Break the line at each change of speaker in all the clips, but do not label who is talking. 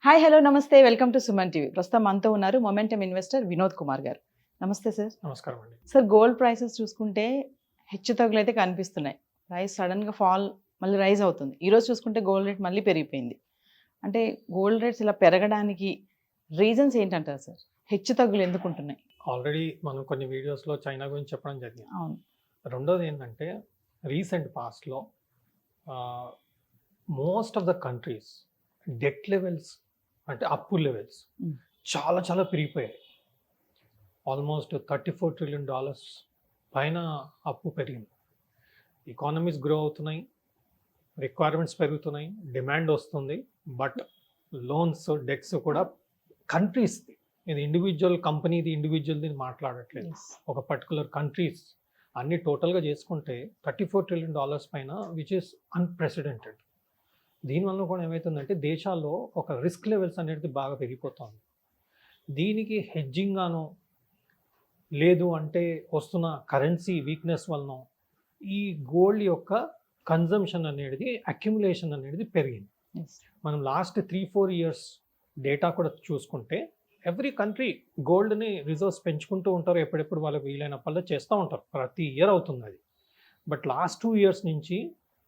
Hi hello నమస్తే welcome to Suman TV. ప్రస్తుతం మనతో ఉన్నారు మొమెంటమ్ ఇన్వెస్టర్ వినోద్ కుమార్ గారు. నమస్తే సార్.
నమస్కారం అండి.
సార్, గోల్డ్ ప్రైసెస్ చూసుకుంటే హెచ్చుతగ్గులు అయితే కనిపిస్తున్నాయి. ప్రైస్ సడన్గా ఫాల్ మళ్ళీ రైజ్ అవుతుంది. ఈరోజు చూసుకుంటే గోల్డ్ రేట్ మళ్ళీ పెరిగిపోయింది. అంటే గోల్డ్ రేట్స్ ఇలా పెరగడానికి రీజన్స్ ఏంటంటారు సార్? హెచ్చుతగ్గులు ఎందుకు ఉంటున్నాయి?
ఆల్రెడీ మనం కొన్ని వీడియోస్లో చైనా గురించి చెప్పడం జరిగింది.
అవును.
రెండోది ఏంటంటే రీసెంట్ పాస్ట్లో most of the countries debt levels అంటే అప్పు లెవెల్స్ చాలా చాలా పెరిగిపోయాయి. ఆల్మోస్ట్ $34 trillion పైన అప్పు పెరిగింది. ఎకానమీస్ గ్రో అవుతున్నాయి, రిక్వైర్మెంట్స్ పెరుగుతున్నాయి, డిమాండ్ వస్తుంది. బట్ లోన్స్ డెట్స్ కూడా కంట్రీస్ది, ఇది ఇండివిజువల్ కంపెనీది ఇండివిజువల్ది మాట్లాడట్లేదు. ఒక పర్టికులర్ కంట్రీస్ అన్ని టోటల్గా చేసుకుంటే $34 trillion పైన, విచ్ ఇస్ అన్ప్రెసిడెంటెడ్. దీనివల్ల కూడా ఏమవుతుందంటే దేశాల్లో ఒక రిస్క్ లెవెల్స్ అనేది బాగా పెరిగిపోతుంది. దీనికి హెడ్జింగ్ గాను లేదు అంటే వస్తున్న కరెన్సీ వీక్నెస్ వలన ఈ గోల్డ్ యొక్క కన్జంప్షన్ అనేది, అక్యుములేషన్ అనేది పెరిగింది. మనం లాస్ట్ 3-4 years డేటా కూడా చూసుకుంటే ఎవ్రీ కంట్రీ గోల్డ్ని రిజర్వ్స్ పెంచుకుంటూ ఉంటారు. ఎప్పుడెప్పుడు వాళ్ళకి వీలైనప్పుడల్లా చేస్తూ ఉంటారు. ప్రతి ఇయర్ అవుతుంది అది. బట్ లాస్ట్ 2 years నుంచి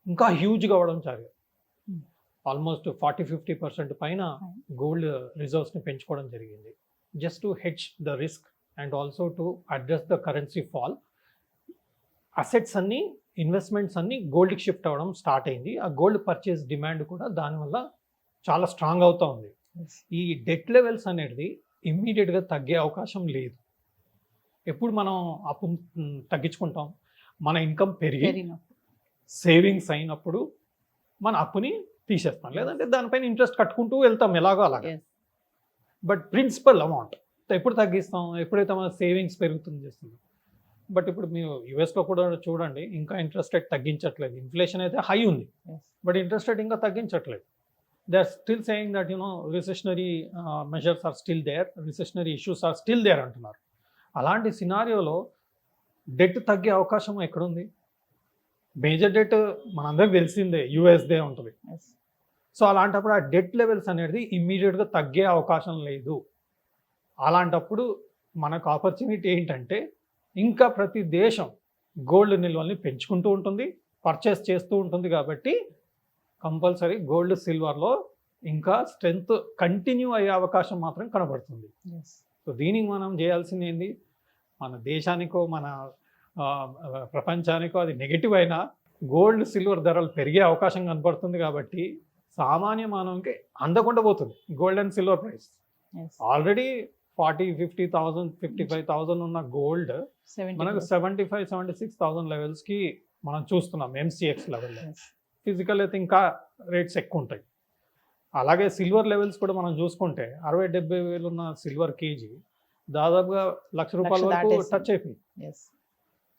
ఇంకా హ్యూజ్గా అవ్వడం జరిగింది. ఆల్మోస్ట్ 40-50% పైన గోల్డ్ రిజర్వ్స్ని పెంచుకోవడం జరిగింది. Just to hedge the risk and also to address the currency fall. Assets అన్నీ, ఇన్వెస్ట్మెంట్స్ అన్నీ గోల్డ్కి షిఫ్ట్ అవ్వడం స్టార్ట్ అయింది. ఆ గోల్డ్ పర్చేస్ డిమాండ్ కూడా దానివల్ల చాలా స్ట్రాంగ్ అవుతూ ఉంది. ఈ డెట్ లెవెల్స్ అనేది ఇమ్మీడియట్గా తగ్గే అవకాశం లేదు. ఎప్పుడు మనం అప్పు తగ్గించుకుంటాం? మన ఇన్కమ్ పెరిగి సేవింగ్స్ అయినప్పుడు మన అప్పుని తీసేస్తాం, లేదంటే దానిపైన ఇంట్రెస్ట్ కట్టుకుంటూ వెళ్తాం ఎలాగో అలాగే. బట్ ప్రిన్సిపల్ అమౌంట్ ఎప్పుడు తగ్గిస్తాం? ఎప్పుడైతే మన సేవింగ్స్ పెరుగుతుంది చేస్తుంది. బట్ ఇప్పుడు మీరు యుఎస్లో కూడా చూడండి, ఇంకా ఇంట్రెస్ట్ రేట్ తగ్గించట్లేదు. ఇన్ఫ్లేషన్ అయితే హై ఉంది, బట్ ఇంట్రెస్ట్ రేట్ ఇంకా తగ్గించట్లేదు. They are still saying that recessionary measures are still there, recessionary issues are still there అంటున్నారు. అలాంటి సినారియోలో డెట్ తగ్గే అవకాశం ఎక్కడుంది? మేజర్ డెట్ మనందరికి తెలిసిందే, యుఎస్దే ఉంటుంది. సో అలాంటప్పుడు ఆ డెట్ లెవెల్స్ అనేది ఇమ్మీడియట్గా తగ్గే అవకాశం లేదు. అలాంటప్పుడు మనకు ఆపర్చునిటీ ఏంటంటే, ఇంకా ప్రతి దేశం గోల్డ్ నిల్వల్ని పెంచుకుంటూ ఉంటుంది, పర్చేస్ చేస్తూ ఉంటుంది. కాబట్టి కంపల్సరీ గోల్డ్ సిల్వర్లో ఇంకా స్ట్రెంగ్త్ కంటిన్యూ అయ్యే అవకాశం మాత్రం కనబడుతుంది. సో దీనికి మనం చేయాల్సింది ఏంటి? మన దేశానికో మన ప్రపంచానికో అది నెగిటివ్ అయినా గోల్డ్ సిల్వర్ ధరలు పెరిగే అవకాశం కనబడుతుంది. కాబట్టి సామాన్య మానవునికి అందకుండా పోతుంది gold and silver price. Already 40-50,000 55,000 ఉన్న గోల్డ్ మనకు 75-76,000 లెవెల్స్కి మనం చూస్తున్నాం ఎంసీఎక్స్ లెవెల్లో. ఫిజికల్ అయితే ఇంకా రేట్స్ ఎక్కువ ఉంటాయి. అలాగే సిల్వర్ లెవెల్స్ కూడా మనం చూసుకుంటే 60-70 వేలు ఉన్న సిల్వర్ కేజీ దాదాపుగా ₹1,00,000 వరకు టచ్ అయిపోయింది.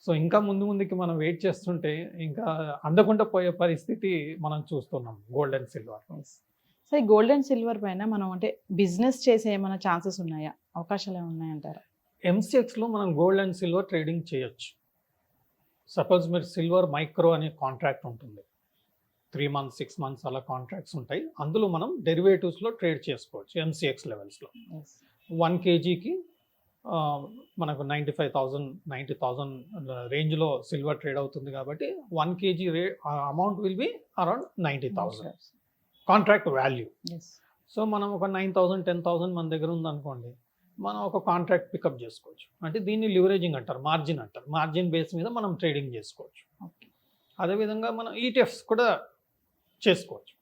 సో ఇంకా ముందుకి మనం వెయిట్ చేస్తుంటే ఇంకా అందకుండా పోయే పరిస్థితి మనం చూస్తున్నాం గోల్డ్ అండ్ సిల్వర్.
సో ఈ గోల్డ్ అండ్ సిల్వర్ పైన మనం అంటే బిజినెస్ చేసే ఏమైనా ఛాన్సెస్ ఉన్నాయా? అవకాశాలు ఏమైనా ఉన్నాయంటారా?
ఎంసీఎక్స్లో మనం గోల్డ్ అండ్ సిల్వర్ ట్రేడింగ్ చేయొచ్చు. సపోజ్ మీరు సిల్వర్ మైక్రో అనే కాంట్రాక్ట్ ఉంటుంది, 3 months 6 months అలా కాంట్రాక్ట్స్ ఉంటాయి. అందులో మనం డెరివేటివ్స్లో ట్రేడ్ చేసుకోవచ్చు. ఎంసీఎక్స్ లెవెల్స్లో 1 kgకి మనకు 95,000-90,000 రేంజ్లో సిల్వర్ ట్రేడ్ అవుతుంది. కాబట్టి 1 kg amount will be around 90,000 contract value. So మనం ఒక 9,000-10,000 మన దగ్గర ఉందనుకోండి, మనం ఒక కాంట్రాక్ట్ పికప్ చేసుకోవచ్చు. అంటే దీన్ని లివరేజింగ్ అంటారు, మార్జిన్ అంటారు. మార్జిన్ బేస్ మీద మనం ట్రేడింగ్ చేసుకోవచ్చు. అదేవిధంగా మనం ఈటీఎఫ్స్ కూడా చేసుకోవచ్చు.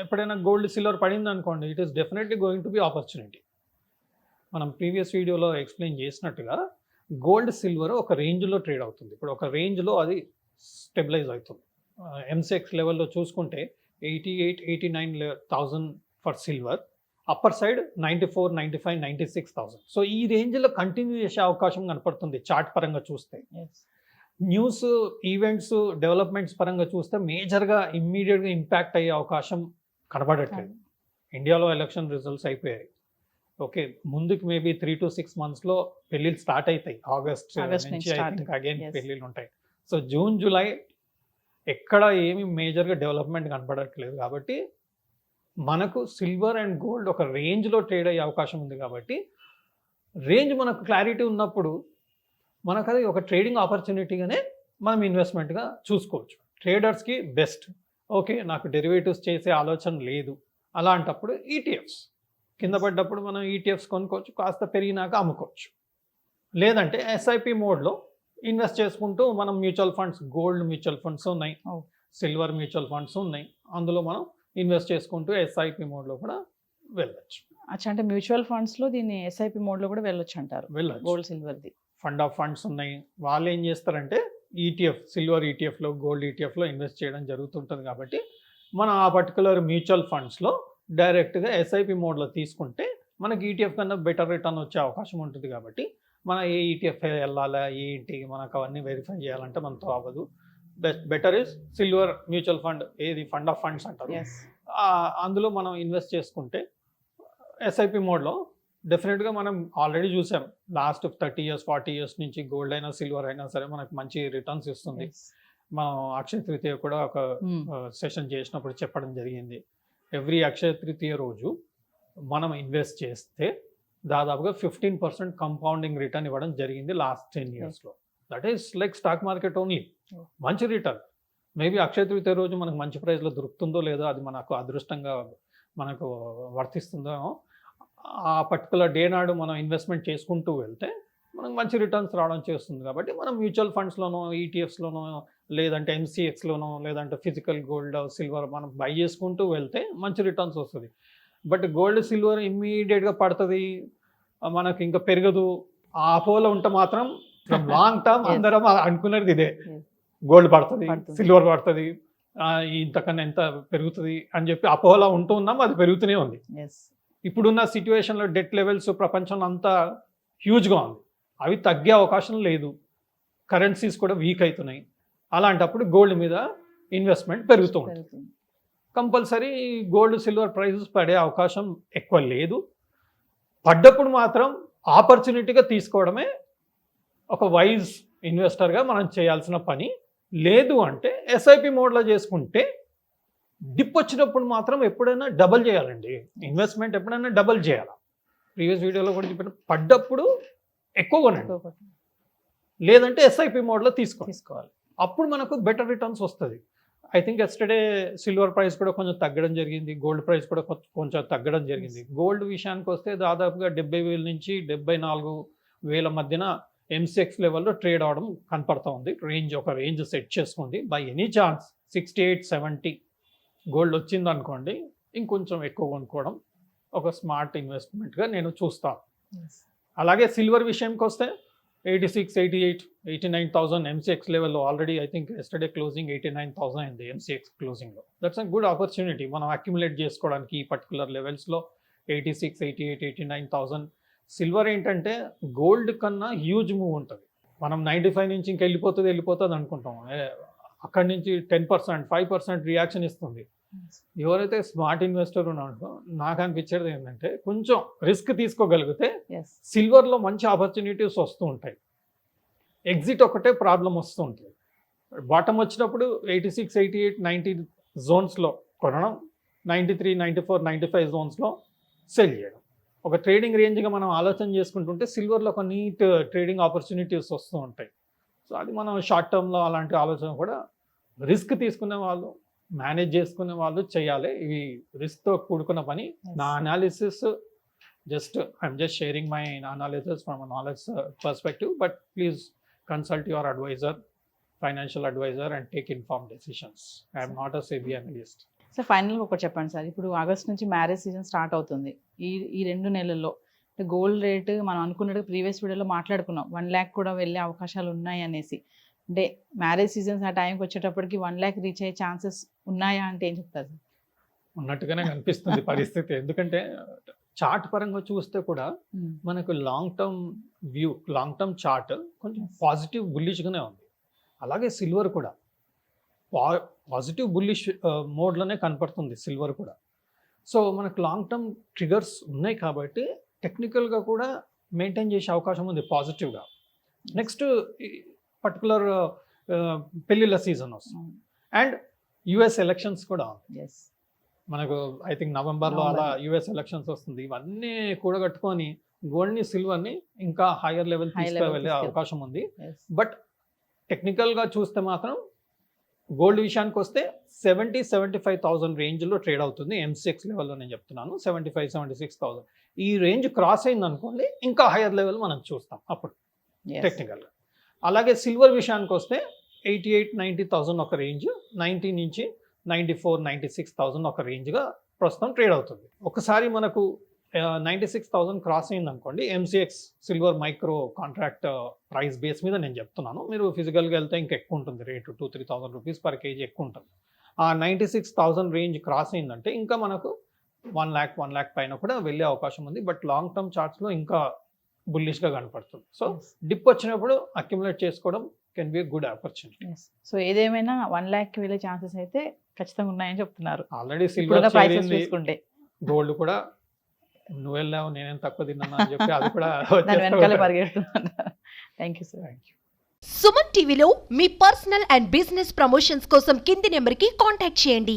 ఎప్పుడైనా గోల్డ్ సిల్వర్ పడింది అనుకోండి, it is definitely going to be opportunity. మనం ప్రీవియస్ వీడియోలో ఎక్స్ప్లెయిన్ చేసినట్టుగా గోల్డ్ సిల్వర్ ఒక రేంజ్లో ట్రేడ్ అవుతుంది. ఇప్పుడు ఒక రేంజ్లో అది స్టెబిలైజ్ అవుతుంది. ఎంసెక్స్ లెవెల్లో చూసుకుంటే 88-89,000 for silver, upper side 94-95-96,000. So ఈ రేంజ్లో కంటిన్యూ చేసే అవకాశం కనపడుతుంది చార్ట్ పరంగా చూస్తే. న్యూస్, ఈవెంట్స్, డెవలప్మెంట్స్ పరంగా చూస్తే మేజర్గా ఇమ్మీడియట్గా ఇంపాక్ట్ అయ్యే అవకాశం కనబడట్లేదు. ఇండియాలో ఎలక్షన్ రిజల్ట్స్ అయిపోయాయి. ఓకే, ముందుకు మేబీ 3 to 6 monthsలో పెళ్ళిళ్ళు స్టార్ట్ అవుతాయి. ఆగస్ట్ నుంచి అగైన్ పెళ్ళిళ్ళు ఉంటాయి. సో జూన్, జూలై ఎక్కడ ఏమి మేజర్గా డెవలప్మెంట్ కనపడట్లేదు. కాబట్టి మనకు సిల్వర్ అండ్ గోల్డ్ ఒక రేంజ్లో ట్రేడ్ అయ్యే అవకాశం ఉంది కాబట్టి రేంజ్ మనకు క్లారిటీ ఉన్నప్పుడు మనకు అది ఒక ట్రేడింగ్ ఆపర్చునిటీగానే మనం ఇన్వెస్ట్మెంట్గా చూసుకోవచ్చు. ట్రేడర్స్కి బెస్ట్. ఓకే, నాకు డెరివేటివ్స్ చేసే ఆలోచన లేదు అలాంటప్పుడు ఈటీఎఫ్స్ కింద పడ్డప్పుడు మనం ఈటీఎఫ్స్ కొనుక్కోవచ్చు, కాస్త పెరిగినాక అమ్ముకోవచ్చు. లేదంటే ఎస్ఐపి మోడ్లో ఇన్వెస్ట్ చేసుకుంటూ మనం mutual funds, gold mutual funds ఉన్నాయి, సిల్వర్ మ్యూచువల్ ఫండ్స్ ఉన్నాయి, అందులో మనం ఇన్వెస్ట్ చేసుకుంటూ ఎస్ఐపి మోడ్లో కూడా వెళ్ళచ్చు.
అచ్చా, అంటే మ్యూచువల్ ఫండ్స్లో దీన్ని ఎస్ఐపి మోడ్లో కూడా వెళ్ళొచ్చు అంటారు.
వెళ్ళచ్చు.
గోల్డ్ సిల్వర్ది
ఫండ్ ఆఫ్ ఫండ్స్ ఉన్నాయి, వాళ్ళు ఏం చేస్తారంటే ఈటీఎఫ్, సిల్వర్ ఈటీఎఫ్లో, గోల్డ్ ఈటీఎఫ్లో ఇన్వెస్ట్ చేయడం జరుగుతుంటుంది. కాబట్టి మనం ఆ పర్టికులర్ మ్యూచువల్ ఫండ్స్లో డైరెక్ట్గా ఎస్ఐపి మోడ్లో తీసుకుంటే మనకి ఈటీఎఫ్ కన్నా బెటర్ రిటర్న్ వచ్చే అవకాశం ఉంటుంది. కాబట్టి మన ఏ ఈటీఎఫ్ వెళ్ళాలా ఏంటి మనకు అవన్నీ వెరిఫై చేయాలంటే మనతో అవ్వదు. Better is silver mutual fund, ఏది ఫండ్ ఆఫ్ ఫండ్స్ అంటారు, అందులో మనం ఇన్వెస్ట్ చేసుకుంటే ఎస్ఐపి మోడ్లో డెఫినెట్గా మనం ఆల్రెడీ చూసాం లాస్ట్ 30 years 40 years నుంచి గోల్డ్ అయినా సిల్వర్ అయినా సరే మనకు మంచి రిటర్న్స్ ఇస్తుంది. మనం అక్షయ తృతీయ కూడా ఒక సెషన్ చేసినప్పుడు చెప్పడం జరిగింది. ఎవ్రీ అక్షయ తృతీయ రోజు మనం ఇన్వెస్ట్ చేస్తే దాదాపుగా 15% కంపౌండింగ్ రిటర్న్ ఇవ్వడం జరిగింది లాస్ట్ 10 yearsలో. That is like stock market only. మంచి రిటర్న్. మేబీ అక్షయ తృతీయ రోజు మనకు మంచి ప్రైస్లో దొరుకుతుందో లేదో, అది మనకు అదృష్టంగా మనకు వర్తిస్తుందో, ఆ పర్టికులర్ డే నాడు మనం ఇన్వెస్ట్మెంట్ చేసుకుంటూ వెళ్తే మనకు మంచి రిటర్న్స్ రావడం చేస్తుంది. కాబట్టి మనం మ్యూచువల్ ఫండ్స్లోనో, ఈటీఎఫ్స్లోనో, లేదంటే ఎంసీఎక్స్లోనో, లేదంటే ఫిజికల్ గోల్డ్ సిల్వర్ మనం బై చేసుకుంటూ వెళ్తే మంచి రిటర్న్స్ వస్తుంది. బట్ గోల్డ్ సిల్వర్ ఇమ్మీడియట్గా పడుతుంది, మనకు ఇంకా పెరగదు, ఆ అపోలో ఉంటే మాత్రం లాంగ్ టర్మ్ అందరం అనుకున్నది ఇదే, గోల్డ్ పడుతుంది, సిల్వర్ పడుతుంది, ఇంతకన్నా ఎంత పెరుగుతుంది అని చెప్పి అపోహలో ఉంటూ ఉన్నాం. అది పెరుగుతూనే ఉంది. ఇప్పుడున్న సిచ్యువేషన్లో డెట్ లెవెల్స్ ప్రపంచంలో అంతా హ్యూజ్గా ఉంది, అవి తగ్గే అవకాశం లేదు. కరెన్సీస్ కూడా వీక్ అవుతున్నాయి. అలాంటప్పుడు గోల్డ్ మీద ఇన్వెస్ట్మెంట్ పెరుగుతూ ఉంటుంది. కంపల్సరీ గోల్డ్ సిల్వర్ ప్రైసెస్ పడే అవకాశం ఎక్కువ లేదు. పడ్డప్పుడు మాత్రం ఆపర్చునిటీగా తీసుకోవడమే ఒక వైజ్ ఇన్వెస్టర్గా మనం చేయాల్సిన పని. లేదు అంటే ఎస్ఐపి మోడ్లో చేసుకుంటే డిప్ వచ్చినప్పుడు మాత్రం ఎప్పుడైనా డబల్ చేయాలండి. ఇన్వెస్ట్మెంట్ ఎప్పుడైనా డబల్ చేయాలి. ప్రీవియస్ వీడియోలో కూడా చెప్పిన పడ్డప్పుడు ఎక్కువ కొనండి, లేదంటే ఎస్ఐపి మోడ్లో తీసుకోవాలి. అప్పుడు మనకు బెటర్ రిటర్న్స్ వస్తుంది. I think yesterday silver price కూడా కొంచెం తగ్గడం జరిగింది, గోల్డ్ ప్రైస్ కూడా కొంచెం తగ్గడం జరిగింది. గోల్డ్ విషయానికి వస్తే దాదాపుగా 70,000 నుంచి 74,000 మధ్యన ఎంసీఎక్స్ లెవెల్లో ట్రేడ్ అవడం కనపడుతూ ఉంది. ఒక రేంజ్ సెట్ చేసుకోండి. బై ఎనీ ఛాన్స్ 68-70 గోల్డ్ వచ్చింది అనుకోండి, ఇంకొంచెం ఎక్కువ కొనుక్కోవడం ఒక స్మార్ట్ ఇన్వెస్ట్మెంట్గా నేను చూస్తాను. అలాగే సిల్వర్ విషయంకి వస్తే 86, 88, 89,000 ఎంసీఎక్స్ లెవెల్లో already I think yesterday closing 89,000 అయింది ఎంసీఎక్స్ క్లోజింగ్లో. దట్స్ అ గుడ్ ఆపర్చునిటీ మనం అక్యుములేట్ చేసుకోవడానికి ఈ పర్టికులర్ లెవెల్స్లో 86, 88, 89,000. సిల్వర్ ఏంటంటే గోల్డ్ కన్నా హ్యూజ్ మూవ్ ఉంటుంది. మనం 95 నుంచి ఇంక వెళ్ళిపోతుంది అనుకుంటాం, అక్కడి నుంచి 10%, 5% రియాక్షన్ ఇస్తుంది. ఎవరైతే స్మార్ట్ ఇన్వెస్టర్ ఉన్నాడో నాకు అనిపించేది ఏంటంటే కొంచెం రిస్క్ తీసుకోగలిగితే సిల్వర్లో మంచి ఆపర్చునిటీస్ వస్తూ ఉంటాయి. ఎగ్జిట్ ఒకటే ప్రాబ్లం వస్తూ ఉంటుంది. బాటమ్ వచ్చినప్పుడు 86, 88, 90 జోన్స్లో కొనడం, 93, 94, 95 జోన్స్లో సెల్ చేయడం. ఒక ట్రేడింగ్ రేంజ్గా మనం ఆలోచన చేసుకుంటుంటే సిల్వర్లో ఒక నీట్ ట్రేడింగ్ ఆపర్చునిటీస్ వస్తూ ఉంటాయి. సో అది మనం షార్ట్ టర్మ్లో అలాంటి ఆలోచన కూడా రిస్క్ తీసుకునే వాళ్ళు, మేనేజ్ చేసుకునే వాళ్ళు చేయాలి. ఇవి రిస్క్తో కూడుకున్న పని. నా analysis I'm just sharing my analysis from a knowledge perspective, but please consult your advisor, financial advisor and take inform decisions. I'm not a SEBI analyst.
Sir ఫైనల్గా ఒకటి చెప్పండి సార్, ఇప్పుడు ఆగస్ట్ నుంచి మ్యారేజ్ సీజన్ స్టార్ట్ అవుతుంది. ఈ 2 నెలల్లో gold rate మనం అనుకున్నట్టు ప్రీవియస్ వీడియోలో మాట్లాడుకున్నాం 1 lakh కూడా వెళ్ళే అవకాశాలు ఉన్నాయి అనేసి. అంటే మ్యారేజ్ సీజన్స్ ఆ టైంకి వచ్చేటప్పటికి 1 lakh రీచ్ అయ్యే ఛాన్సెస్ ఉన్నాయా అంటే ఏం చెప్తారు?
ఉన్నట్టుగానే కనిపిస్తుంది పరిస్థితి. ఎందుకంటే చార్ట్ పరంగా చూస్తే కూడా మనకు లాంగ్ టర్మ్ చార్ట్ కొంచెం పాజిటివ్ బుల్లిష్గానే ఉంది. అలాగే సిల్వర్ కూడా పాజిటివ్ బుల్లిష్ మోడ్లోనే కనపడుతుంది సిల్వర్ కూడా. సో మనకు లాంగ్ టర్మ్ ట్రిగర్స్ ఉన్నాయి కాబట్టి టెక్నికల్గా కూడా మెయింటైన్ చేసే అవకాశం ఉంది పాజిటివ్గా. నెక్స్ట్ పర్టికులర్ పెళ్ళిళ్ళ సీజన్ వస్తుంది అండ్ యుఎస్ ఎలక్షన్స్ కూడా ఉంది. మనకు ఐ థింక్ నవంబర్లో అలా
నవంబర్.
యుఎస్ ఎలక్షన్స్ వస్తుంది. ఇవన్నీ కూడగట్టుకొని గోల్డ్ని సిల్వర్ని ఇంకా హైయర్ లెవెల్
High level
తీసుకువెళ్ళే
తీసుకెళ్
అవకాశం ఉంది.
Yes.
బట్ టెక్నికల్గా చూస్తే మాత్రం గోల్డ్ విషయానికి వస్తే 70-75,000 రేంజ్లో ట్రేడ్ అవుతుంది. MCX లెవెల్లో నేను చెప్తున్నాను 75-76,000 ఈ రేంజ్ క్రాస్ అయింది అనుకోండి ఇంకా హైయర్ లెవెల్ మనం చూస్తాం అప్పుడు
Yes.
టెక్నికల్గా. అలాగే సిల్వర్ విషయానికి వస్తే 88-90,000 ఒక రేంజ్, 90 నుంచి 94-96,000 ఒక రేంజ్గా ప్రస్తుతం ట్రేడ్ అవుతుంది. ఒకసారి మనకు 96,000 క్రాస్ అయింది అనుకోండి, MCX silver micro contract price base మీద నేను చెప్తున్నాను. మీరు ఫిజికల్గా వెళ్తే ఇంకా ఎక్కువ ఉంటుంది రేటు, 2-3,000 రూపీస్ పర్ కేజీ ఎక్కువ ఉంటుంది. ఆ 96,000 రేంజ్ క్రాస్ అయిందంటే ఇంకా మనకు 1 lakh పైన కూడా వెళ్ళే అవకాశం ఉంది. బట్ లాంగ్ టర్మ్ చార్ట్స్లో ఇంకా బుల్లిష్గా కనపడుతుంది. So
Yes.
డిప్ వచ్చినప్పుడు అక్యుములేట్ చేసుకోవడం can be good opportunity.
Yes. So ఏదేమైనా 1 lakh వెళ్ళే ఛాన్సెస్ అయితే ఖచ్చితంగా ఉన్నాయని చెప్తున్నారు
ఆల్రెడీ
ఇప్పుడున్న
సిల్వర్
ప్రైసెస్
చేరింది,
చూసుకుంటే.
గోల్డ్ కూడా నువ్వు వెళ్ళావు నేనేం తక్కువ తిన్నాను అని చెప్పి అది కూడా
దాని వెనకాలే పరిగెడుతున్నారు. Thank you sir.
Thank you.
Suman టీవీలో మీ పర్సనల్ అండ్ బిజినెస్ ప్రమోషన్స్ కోసం కింది నెంబర్కి కాంటాక్ట్ చేయండి.